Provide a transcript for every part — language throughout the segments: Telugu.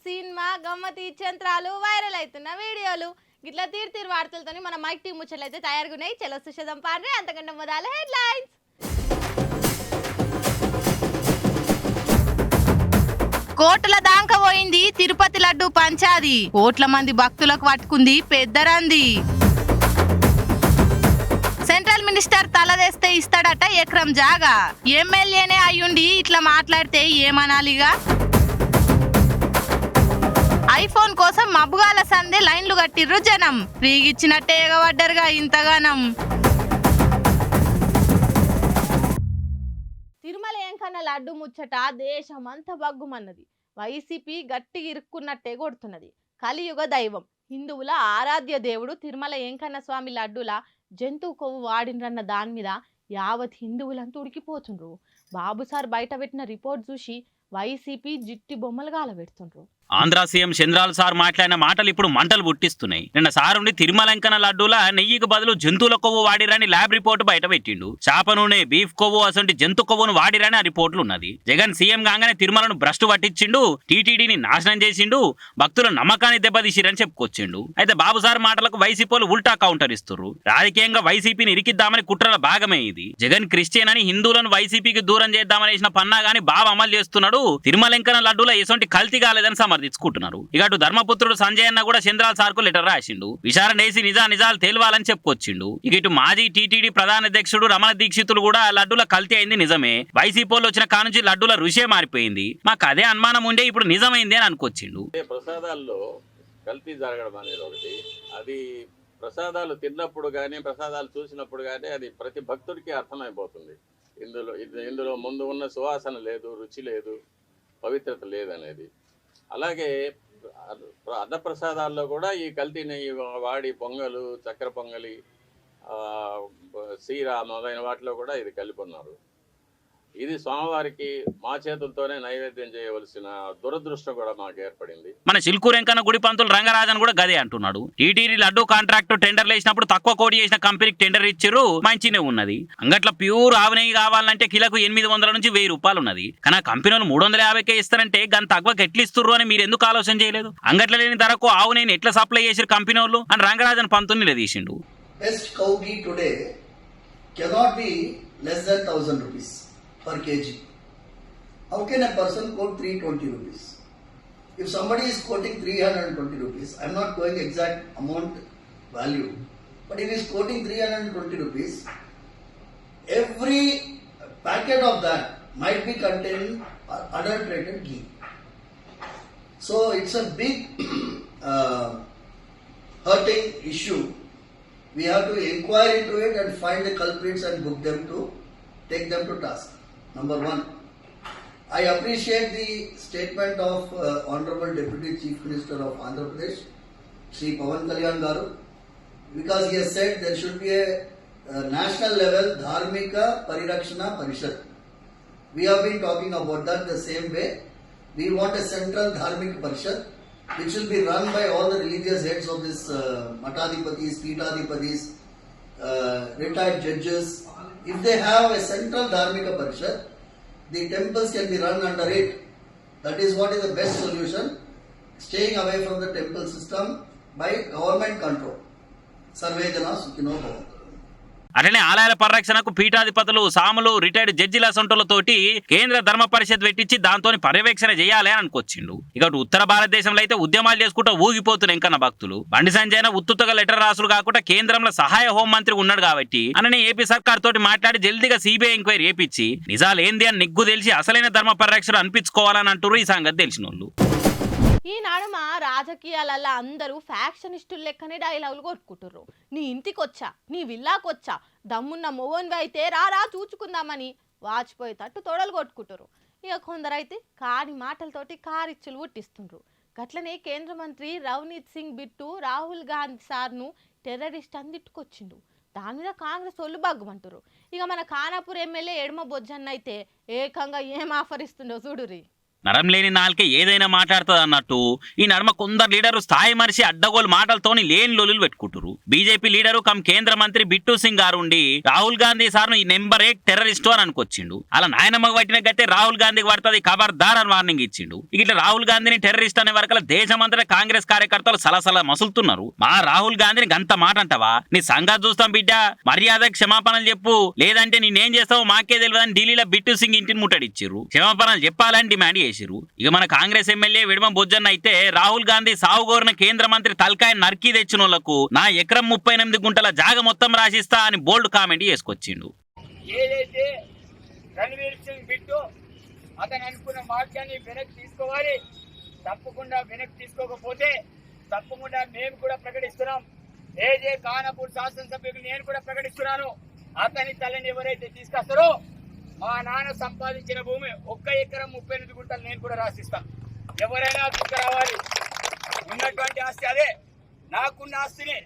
సినిమా గమ్మతి చంత్రాలు వైరల్ అవుతున్న వీడియోలు గిట్లా తీరు వార్తలతోని మన మైక్ టీం ముచ్చట్లు అయితే తయారుగా ఉన్నాయి. చలో సుషదం పాండ్రే అంతకంటే మొదల హెడ్లైన్స్. కోట్ల దాంక పోయింది తిరుపతి లడ్డు పంచాది, కోట్ల మంది భక్తులకు పట్టుకుంది పెద్దరంది. సెంట్రల్ మినిస్టర్ తలదేస్తే ఇస్తాడట ఎకరం జాగా, ఎమ్మెల్యేనే అయ్యుండి ఇట్లా మాట్లాడితే ఏమనాలిగా. ఐఫోన్ కోసం మబ్బుగాల సందే లైన్లు కట్టిర్రు జనం, ఫ్రీగిచ్చినట్టే ఎగబడ్డరుగా ఇంతగానం. తిరుమల ఏంకన్న లడ్డు ముచ్చట దేశమంతా బగ్గుమన్నది. వైసీపీ గట్టిగా ఇరుక్కున్నట్టే కొడుతున్నది. కలియుగ దైవం హిందువుల ఆరాధ్య దేవుడు తిరుమల ఏంకన్న స్వామి లడ్డుల జంతువు కొవ్వు వాడినరన్న దాని మీద యావత్ హిందువులంతా ఉడికిపోతుండ్రు. బాబు సార్ బయట పెట్టిన రిపోర్ట్ చూసి వైసీపీ జిట్టి బొమ్మలు గాల పెడుతుండ్రు. ఆంధ్ర సీఎం చంద్రాల సార్ మాట్లాడిన మాటలు ఇప్పుడు మంటలు పుట్టిస్తున్నాయి. నిన్న సారుండి తిరుమలంకన లడ్డూల నెయ్యికి బదులు జంతువుల కొవ్వు వాడిరని ల్యాబ్ రిపోర్టు బయట పెట్టిండు. చేప నూనె, బీఫ్ కొవ్వు అసంటి జంతు కొవ్వును వాడిరని ఆ రిపోర్టులు ఉన్నది. జగన్ సీఎం కాగానే తిరుమలను భ్రష్టు పట్టించిండు, టీటీడీని నాశనం చేసిండు, భక్తుల నమ్మకాన్ని దెబ్బతీసిరని చెప్పుకొచ్చిండు. అయితే బాబు సార్ మాటలకు వైసీపీలు ఉల్టా కౌంటర్ ఇస్తున్నారు. రాజకీయంగా వైసీపీని ఇరికిద్దామని కుట్రల భాగమే ఇది. జగన్ క్రిస్టియన్ అని హిందువులను వైసీపీకి దూరం చేద్దామని వేసిన పన్నా గాని బాబు అమలు చేస్తున్నాడు. తిరుమలంకన లడ్డూల ఎసొంటి కల్తీ కాలేదని సమర్థించుకుంటున్నారు. ఇక అటు ధర్మపుత్రుడు సంజయ్ అన్న కూడా చంద్రాల సార్కు లెటర్ రాసిండు. విచారణ వేసి నిజాలు తేల్వాలని చెప్పుకొచ్చిండు. ఇక ఇటు మాజీ టీటీడీ ప్రధాన అధ్యక్షుడు రమణ దీక్షితులు కూడా లడ్డూల కల్తీ అయింది నిజమే, వైసీపీలో వచ్చిన కానుంచి లడ్డూల రుషే మారిపోయింది, మాకు అదే అనుమానం ఉండే ఇప్పుడు నిజమైంది అని అనుకొచ్చిండు. ప్రసాదాల్లో కల్తీ జరగడం అనేది ఒకటి, అది ప్రసాదాలు తిన్నప్పుడు కానీ ప్రసాదాలు చూసినప్పుడు కానీ అది ప్రతి భక్తుడికి అర్థమైపోతుంది. ఇందులో ముందు ఉన్న సువాసన లేదు, రుచి లేదు, పవిత్రత లేదనేది. అలాగే అన్నప్రసాదాల్లో కూడా ఈ కల్తీ నెయ్యి వాడి పొంగలు, చక్కెర పొంగలి, సీర మొదలైన వాటిలో కూడా ఇది కలిపి ఉన్నారు. ఇది స్వామివారికి మా చేతులతోనే నైవేద్యం చేయవలసిన దురదృష్టం కూడా మాకు ఏర్పడింది. మన చిల్కూరెంకన్న గుడి పంతులు రంగరాజన్ కూడా గదే అంటున్నాడు. టీటీడీ లడ్డు కాంట్రాక్ట్ టెండర్లు వేసినప్పుడు తక్కువ కోడి చేసిన కంపెనీకి టెండర్ ఇచ్చిర్రు, మంచినే ఉన్నది. అంగట్ల ప్యూర్ ఆవు నెయ్యి కావాలంటే కిలోకు 800 నుంచి 1000 రూపాయలు ఉన్నది. కానీ ఆ కంపెనీలు 350కే ఇస్తారంటే గంత తక్కువకి ఎట్లా ఇస్తుర్రు అని మీరు ఎందుకు ఆలోచన చేయలేదు? అంగట్ల లేని ధరకు ఆవు నెయ్యిని ఎట్లా సప్లై చేసిరు కంపెనీ వాళ్ళు అని Rangarajan పంతుని నిలదీసిండు. Best cow ghee today cannot be less than 1000 rupees per kg. How can a person quote 320 rupees? If somebody is quoting 320 rupees, I am not going exact amount value, but if he is quoting 320 rupees, every packet of that might be containing adulterated ghee. So it's a big hurting issue. We have to inquire into it and find the culprits and book them to take them to task. Number one, I appreciate the statement of Honorable Deputy Chief Minister of Andhra Pradesh, Sri Pawan Kalyan Garu, because he has said there should be a national level Dharmika Parirakshana Parishad. We have been talking about that the same way. We want a central Dharmika Parishad which will be run by all the religious heads of this Matadipatis, Pitadipatis, retired judges. If they have a central Dharmika Parishad, the temples can be run under it. That is what is the best solution, staying away from the temple system by government control. Sarve Jana Sukhino Bhavantu. అట్లనే ఆలయాల పరిరక్షణకు పీఠాధిపతులు, సాములు, రిటైర్డ్ జడ్జిల సొంటలతోటి కేంద్ర ధర్మ పరిషత్ పెట్టించి దాంతో పర్యవేక్షణ చేయాలి అని అనుకొచ్చిండు. ఇక ఉత్తర భారతదేశంలో అయితే ఉద్యమాలు చేసుకుంటూ ఊగిపోతున్న ఎంకన్న భక్తులు. బండి సంజయ్ ఉత్తుతగా లెటర్ రాసులు కాకుండా కేంద్రంలో సహాయ హోంమంత్రి ఉన్నాడు కాబట్టి అననే ఏపీ సర్కార్ తోటి మాట్లాడి జల్దీగా సిబిఐ ఎంక్వైరీ చేపించి నిజాలు ఏంది అని నిగ్గు తెలిసి అసలైన ధర్మ పరిరక్షణ అనిపించుకోవాలని అంటారు ఈ సంగతి తెలిసిన వాళ్ళు. ఈనాడు మా రాజకీయాలలో అందరూ ఫ్యాక్షనిస్టులు లెక్కనే డైలాగులు కొట్టుకుంటుర్రు. నీ ఇంటికొచ్చా, నీ విల్లాకొచ్చా, దమ్మున్న మొగోన్వి అయితే రారా చూచుకుందామని వాచిపోయేటట్టు తొడలు కొట్టుకుంటారు. ఇక కొందరైతే కాని మాటలతోటి కారిచ్చులు పుట్టిస్తుండ్రు. గట్లనే కేంద్ర మంత్రి రవనీత్ సింగ్ బిట్టు రాహుల్ గాంధీ సార్ను టెర్రరిస్ట్ అని తిట్టుకొచ్చిండు. దాని మీద కాంగ్రెస్ వాళ్ళు బగ్గుమంటారు. ఇక మన ఖానాపూర్ ఎమ్మెల్యే ఎడమ బొజ్జన్న అయితే ఏకంగా ఏం ఆఫర్ ఇస్తుండో చూడురి. నరం లేని నాలుకే ఏదైనా మాట్లాడుతుంది అన్నట్టు ఈ నడమ కొందరు లీడరు స్థాయి మనిషి అడ్డగోలు మాటలతోని లేని లొల్లులు పెట్టుకుంటారు. బీజేపీ లీడరు కమ్ కేంద్ర మంత్రి బిట్టు సింగ్ గారు ఉండి రాహుల్ గాంధీ సార్ను ఈ నెంబర్ 8 టెర్రరిస్టు అని అనుకొచ్చిండు. అలా నాయనమ్మకు పట్టిన గట్టే రాహుల్ గాంధీకి పడుతుంది ఖబర్దార్ అని వార్నింగ్ ఇచ్చిండు. ఇట్లా రాహుల్ గాంధీని టెర్రరిస్ట్ అనే వరకు దేశమంతటా కాంగ్రెస్ కార్యకర్తలు సలసల మసులుతున్నారు. మా రాహుల్ గాంధీని గంత మాట అంటావా? నీ సంగతి చూస్తాం బిడ్డ, మర్యాద క్షమాపణలు చెప్పు, లేదంటే నేనేం చేస్తావో మాకే తెలియదని ఢిల్లీలో బిట్టు సింగ్ ఇంటిని ముట్టడిచ్చిర్రు. క్షమాపణలు చెప్పాలని డిమాండ్ చేసిర్రు. ఇక మన కాంగ్రెస్ ఎమ్మెల్యే విడమ బొజ్జన్న అయితే రాహుల్ గాంధీ సాగు కోరిన కేంద్ర మంత్రి తలకాయ నరికి తెచ్చిన వాళ్ళకు నా ఎకరం 38 గుంటల జాగ మొత్తం రాసిస్తా అని బోల్డ్ కామెంట్ చేసుకొచ్చిండు. ఏదైతే రణవీర్ సింగ్ బిట్టు అతను అనుకున్న మార్గాన్ని వెనక్కి తీసుకోవాలి, తప్పకుండా వెనక్కి తీసుకోకపోతే తప్పకుండా మేము కూడా ప్రకటిస్తున్నాం. ఏజే ఖానాపూర్ శాసనసభ్యులు నేను కూడా ప్రకటిస్తున్నాను. అతని తల్లిని ఎవరైతే తీసుకొస్తారో మా నాన్న సంపాదించిన భూమి 1 ఎకరం 38 గుంటలు నేను కూడా రాసిస్తాను. ఎవరైనా తీసుకురావాలి. ఉన్నటువంటి ఆస్తి అదే, నాకున్న ఆస్తిని,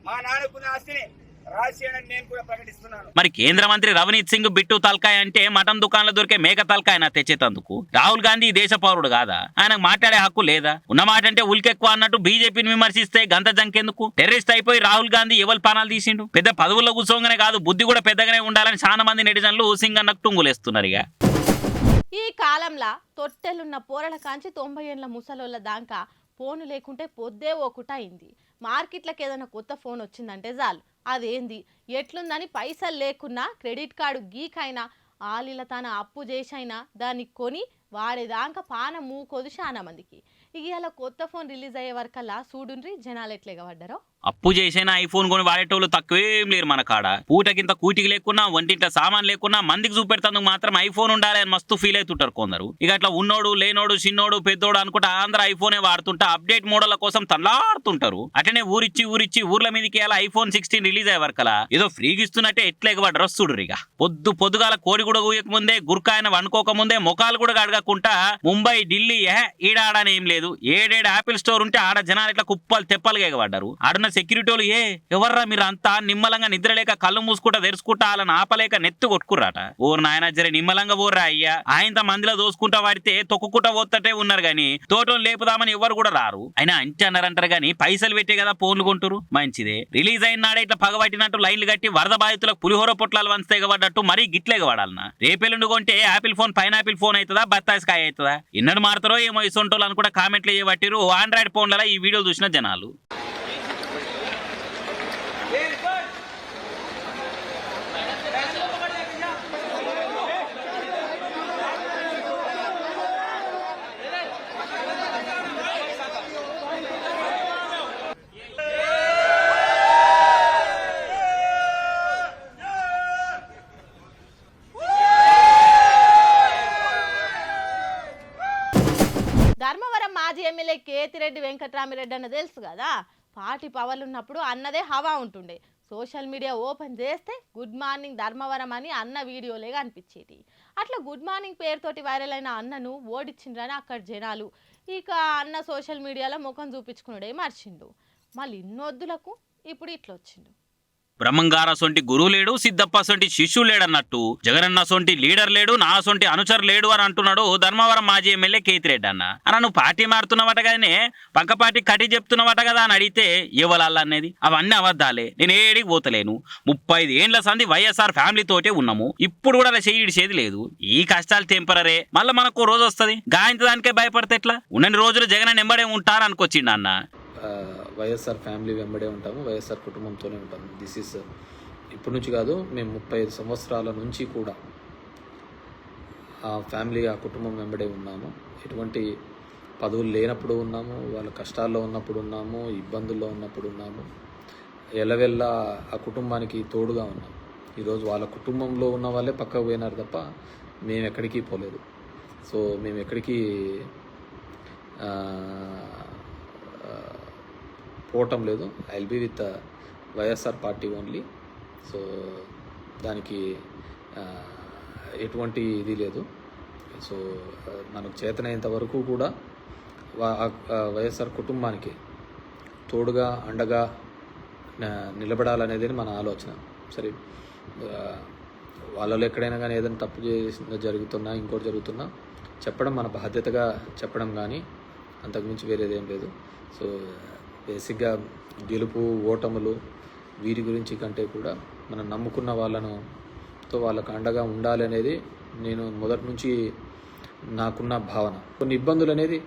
మా నాన్నకున్న ఆస్తిని రాసియని నేను కూడా ప్రకటిస్తున్నాను. మరి కేంద్ర మంత్రి రవనీత్ సింగ్ బిట్టు తలకాయ అంటే మటన్ దుకాణంలో దొరికే మేక తలకాయ తెచ్చేతందుకు రాహుల్ గాంధీ దేశ పౌరుడు కాదా? ఆయనకు మాట్లాడే హక్కు లేదా? ఉన్నమాట అంటే ఉల్కెక్కువ అన్నట్టు బీజేపీని విమర్శిస్తే గంత జంకెందుకు? టెర్రరిస్ట్ అయిపోయి రాహుల్ గాంధీ ఎవరు పానాలు తీసిండు? పెద్ద పదవుల్లో కూర్చోగానే కాదు, బుద్ధి కూడా పెద్దగానే ఉండాలని చాలా మంది నెటిజన్లు సింగ్ అన్నకు టుంగులేస్తున్నారు. ఇక ఈ కాలంలో తొట్టెలున్న పోరల కాంచి 90 ఏళ్ల ముసలోళ్ళ దాకా ఫోన్ లేకుంటే పొద్దే ఓకుట అయింది. మార్కెట్లకు ఏదైనా కొత్త ఫోన్ వచ్చిందంటే చాలు అదేంది ఎట్లుందని పైసలు లేకున్నా క్రెడిట్ కార్డు గీకైనా ఆలీల తన అప్పు చేసైనా దాన్ని కొని వాడేదాకా పానం మూకోదు చాలా మందికి. ఇక ఇలా కొత్త ఫోన్ రిలీజ్ అయ్యే వరకల్లా చూడుండ్రి జనాలు ఎట్లేగా పడ్డారో. అప్పు చేసైనా ఐఫోన్ కొని వాడేటోళ్ళు తక్కువేం లేరు మన కాడ. పూటకింత కూటికి లేకున్నా, వంటింట్లో సామాన్ లేకున్నా మందికి చూపెడతానికి మాత్రం ఐఫోన్ ఉండాలి అని మస్తు ఫీల్ అవుతుంటారు కొందరు. ఇక అట్లా ఉన్నోడు లేనోడు చిన్నోడు పెద్దోడు అనుకుంటా అందరూ ఐఫోనే వాడుతుంటా అప్డేట్ మోడల్ కోసం తల్లాడుతుంటారు. అట్లనే ఊరిచ్చి ఊర్ల మీదకి అలా ఐఫోన్ 16 రిలీజ్ అయ్యే వరకలా ఏదో ఫ్రీగా ఇస్తున్నట్టే ఎట్లా ఎగబడ్డరో చూడురు. ఇక పొద్దుగాల కోడి కూడా ఊయక ముందే గుర్కాయన వండుకోక ముందే ముఖాలు కూడా గడగకుంటా ముంబై ఢిల్లీ ఈడాడని ఏం లేదు, 7 యాపిల్ స్టోర్ ఉంటే ఆడ జనాలు ఇట్లా కుప్పలు తెప్పలుగా ఎగబడ్డారు. ఆడున్న సెక్యూరిటీ వాళ్ళు ఎవర్రా మీరు అంతా నిమ్మలంగా నిద్రలేక కళ్ళు మూసుకుంటా తెరుచుకుంటా అలా ఆపలేక నెత్తి కొట్టుకుర్రాట. ఓరు నాయన జరే నిమ్మలంగా పోర్రా అయ్యా, ఆయనతో మందిలో దోసుకుంటా వాడితే తొక్కుకుంటా పోతటే ఉన్నారు గాని తోటలు లేపుదామని ఎవరు కూడా రారు. అయినా అంతే అన్నారంటారు గాని పైసలు పెట్టే కదా ఫోన్లు కొంటారు. మంచిదే, రిలీజ్ అయిన నాడే ఇట్లా పగబట్టినట్టు లైన్లు కట్టి వరద బాధితులకు పులిహోర పొట్లాలు వంచితే ఎగబడ్డట్టు మరీ గిట్లేగా వాడాలన్నా. రేపెల్లుండి కొంటే యాపిల్ ఫోన్ పైనాపిల్ ఫోన్ అవుతుందా బత్తాయిస్కాయ అవుతుందా? ఎన్నడు మారుతారో ఏమో ఇసొంటోళ్ళు అని కూడా కామెంట్లు చేయబట్టిరు ఆండ్రాయిడ్ ఫోన్లలో ఈ వీడియోలు చూసిన జనాలు. ధర్మవరం మాజీ ఎమ్మెల్యే కేతిరెడ్డి వెంకట్రామిరెడ్డి అన్న తెలుసు కదా, పార్టీ పవర్లు ఉన్నప్పుడు అన్నదే హవా ఉంటుండే. సోషల్ మీడియా ఓపెన్ చేస్తే గుడ్ మార్నింగ్ ధర్మవరం అని అన్న వీడియోలే కనిపించేది. అట్లా గుడ్ మార్నింగ్ పేరుతోటి వైరల్ అయిన అన్నను ఓడించిండ్రని అక్కడ జనాలు. ఇక అన్న సోషల్ మీడియాలో ముఖం చూపించుకున్నాడే మర్చిండు. మళ్ళీ ఇన్నొద్దులకు ఇప్పుడు ఇట్లా వచ్చిండు. బ్రహ్మంగార సొంటి గురువు లేడు, సిద్ధప్ప సొంటి శిష్యుడు లేడన్నట్టు జగనన్న సొంటి లీడర్ లేడు, నా సొంటి అనుచరు లేడు అని అంటున్నాడు ధర్మవరం మాజీ ఎమ్మెల్యే కేతిరెడ్డి అన్న. నువ్వు పార్టీ మారుతున్నవట కదనే, పక్క పార్టీ కట్టి చెప్తున్నవట కదా అని అడిగితే ఇవ్వాల అనేది అవన్నీ అబద్ధాలే, నేను ఏడికి పోతలేను. 35 ఏండ్ల సంది వైఎస్ఆర్ ఫ్యామిలీతోటే ఉన్నాము, ఇప్పుడు కూడా అలా చేసేది లేదు. ఈ కష్టాలు టెంపరరే, మళ్ళీ మనకు రోజు వస్తుంది. గాయంత దానికే భయపడితే ఎట్లా? ఉన్నన్ని రోజులు జగన్ నెంబడే ఉంటారు అనుకొచ్చిండు అన్న. వైఎస్ఆర్ ఫ్యామిలీ వెంబడే ఉంటాము, వైఎస్ఆర్ కుటుంబంతోనే ఉంటాము. దిస్ ఈస్ ఇప్పటి నుంచి కాదు, మేము 35 సంవత్సరాల నుంచి కూడా ఆ ఫ్యామిలీ ఆ కుటుంబం వెంబడే ఉన్నాము. ఎటువంటి పదవులు లేనప్పుడు ఉన్నాము, వాళ్ళ కష్టాల్లో ఉన్నప్పుడు ఉన్నాము, ఇబ్బందుల్లో ఉన్నప్పుడు ఉన్నాము. ఎల్లవెల్ల ఆ కుటుంబానికి తోడుగా ఉన్నాము. ఈరోజు వాళ్ళ కుటుంబంలో ఉన్న వాళ్ళే పక్కకు పోయినారు తప్ప మేము ఎక్కడికి పోలేదు. సో మేము ఎక్కడికి పోవటం లేదు. I will be with YSR party only. So దానికి ఎటువంటి ఇది లేదు. సో మనకు చేతనైనంత వరకు కూడా వైఎస్ఆర్ కుటుంబానికి తోడుగా అండగా నిలబడాలనేది మన ఆలోచన. సరే, వాళ్ళలో ఎక్కడైనా కానీ ఏదైనా తప్పు జరుగుతున్నా ఇంకోటి జరుగుతున్నా చెప్పడం మన బాధ్యతగా చెప్పడం కానీ అంతకుమించి వేరేదేం లేదు. సో బేసిక్గా గెలుపు ఓటములు వీటి గురించి కంటే కూడా మనం నమ్ముకున్న వాళ్ళకు అండగా ఉండాలి అనేది నేను మొదటి నుంచి నాకున్న భావన. కొన్ని ఇబ్బందులు అనేది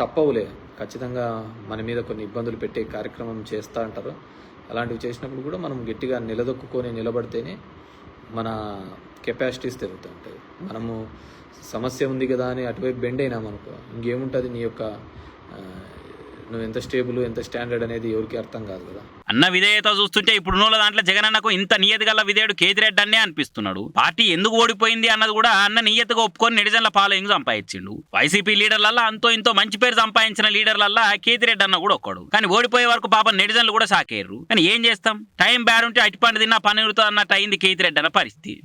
తప్పవులే, ఖచ్చితంగా మన మీద కొన్ని ఇబ్బందులు పెట్టే కార్యక్రమం చేస్తూ అంటారు. అలాంటివి చేసినప్పుడు కూడా మనం గట్టిగా నిలబడితేనే మన కెపాసిటీస్ తిరుగుతూ ఉంటాయి. మనము సమస్య ఉంది కదా అని అటువైపు బెండ్ అయినామనుకో ఇంకేముంటుంది, నీ యొక్క నువ్వు ఎంత స్టేబుల్ ఎంత స్టాండర్డ్ అనేది ఎవరికి అర్థం కాదు కదా. అన్న విధేయత చూస్తుంటే ఇప్పుడు నోళ్ళ దాంట్లో జగనన్నకు ఇంత నియతి గల విధేయుడు కేతిరెడ్డి అన్నే అనిపిస్తున్నాడు. పార్టీ ఎందుకు ఓడిపోయింది అన్నది కూడా అన్న నియతగా ఒప్పుకొని నెటిజన్ల ఫాలోయింగ్ సంపాదించిండు. వైసీపీ లీడర్లల్లా అంతో ఇంతో మంచి పేరు సంపాదించిన లీడర్లల్లా కేతిరెడ్డి అన్న కూడా ఒక్కడు. కానీ ఓడిపోయే వరకు పాపం నెటిజన్లు కూడా సాకేరు. కానీ ఏం చేస్తాం, టైం బ్యారుంటే అటిపండు తిన్నా పనిరుతో అన్నట్టు అయింది కేతిరెడ్డి అన్న పరిస్థితి.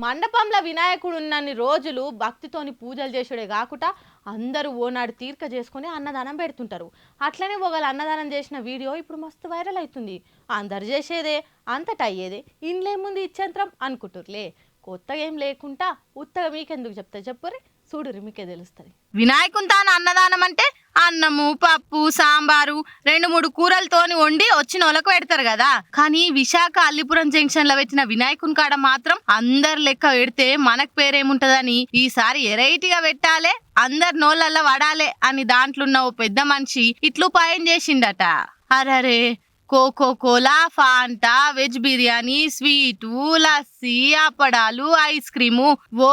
మండపంలో వినాయకుడు ఉన్నన్ని రోజులు భక్తితోని పూజలు చేసుడే కాకుండా అందరూ ఓనాడు తీర్క చేసుకుని అన్నదానం పెడుతుంటారు. అట్లనే ఒకళ్ళు అన్నదానం చేసిన వీడియో ఇప్పుడు మస్తు వైరల్ అవుతుంది. అందరు చేసేదే అంతటా అయ్యేదే, ఇండ్లేముంది ఇచ్చేంత్రం అనుకుంటుర్లే. కొత్తగా ఏం లేకుండా ఉత్తగా మీకెందుకు చెప్తా చెప్పురే, చూడురి మీకే తెలుస్తుంది. వినాయకుని తాను అన్నదానం అంటే అన్నము పప్పు సాంబారు 2-3 కూరలతోని వండి వచ్చిన వాళ్ళకు పెడతారు కదా. కానీ విశాఖ అల్లిపురం జంక్షన్ లో పెట్టిన వినాయకుని కాడ మాత్రం అందరు లెక్క పెడితే మనకు పేరేముంటదని ఈసారి వెరైటీగా పెట్టాలే, అందరు నోళ్ళల్లో వడాలే అని దాంట్లో ఉన్న ఓ పెద్ద మనిషి ఇట్లు ఉపాయం చేసిండట. అరరే, Coca Cola, Fanta, veg biryani, sweet, lassi, అప్పడాలు, ఐస్ క్రీము, ఓ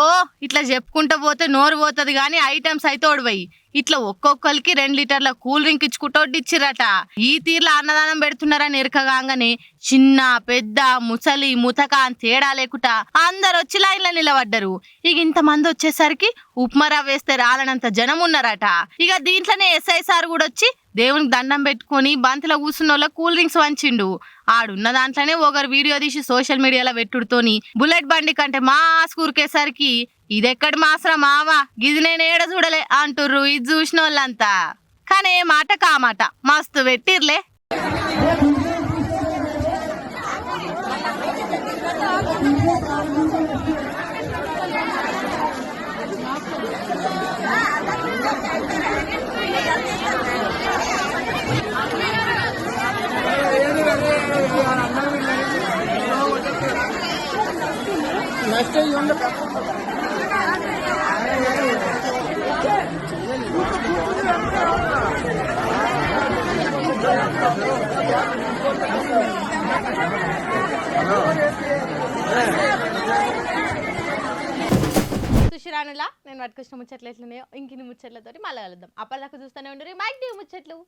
ఇట్లా చెప్పుకుంటూ పోతే నోరు పోతుంది. కానీ ఐటమ్స్ అయితే ఓడిపోయి ఇట్లా ఒక్కొక్కరికి 2 లీటర్ల కూల్ డ్రింక్ ఇచ్చిరట. ఈ తీర్ల అన్నదానం పెడుతున్నారని ఎరకగానే చిన్న పెద్ద ముసలి ముతక అని తేడా లేకుండా అందరు వచ్చి లైన్లో నిలబడ్డారు. ఇక ఇంతమంది వచ్చేసరికి ఉప్మా రవ్వ వేస్తే రాలనంత జనం ఉన్నారట. ఇక దీంట్లోనే ఎస్ఐ సార్ కూడా వచ్చి దేవునికి దండం పెట్టుకొని బంతిలో కూర్చున్న వాళ్ళ కూల్ డ్రింక్స్ వంచిండు. ఆడున్న దాంట్లోనే ఒకరు వీడియో తీసి సోషల్ మీడియాలో పెట్టుడుతోని బుల్లెట్ బండి కంటే మాస్క్ ఉరికేసరికి ఇదెక్కడి మాసరా మావా, గిది నేను ఏడ చూడలే అంటుర్రు ఇది చూసిన వాళ్ళంతా. కానీ ఏ మాట కామాట మస్తు పెట్టిర్లే. సుశిరానులా నేను పట్టుకొచ్చిన ముచ్చట్లు ఎట్లున్నాయో ఇంకిన్ని ముచ్చట్లతోటి మళ్ళీ కలుద్దాం. అప్పటిదాకా చూస్తూనే ఉండరు మైక్ ముచ్చట్లు.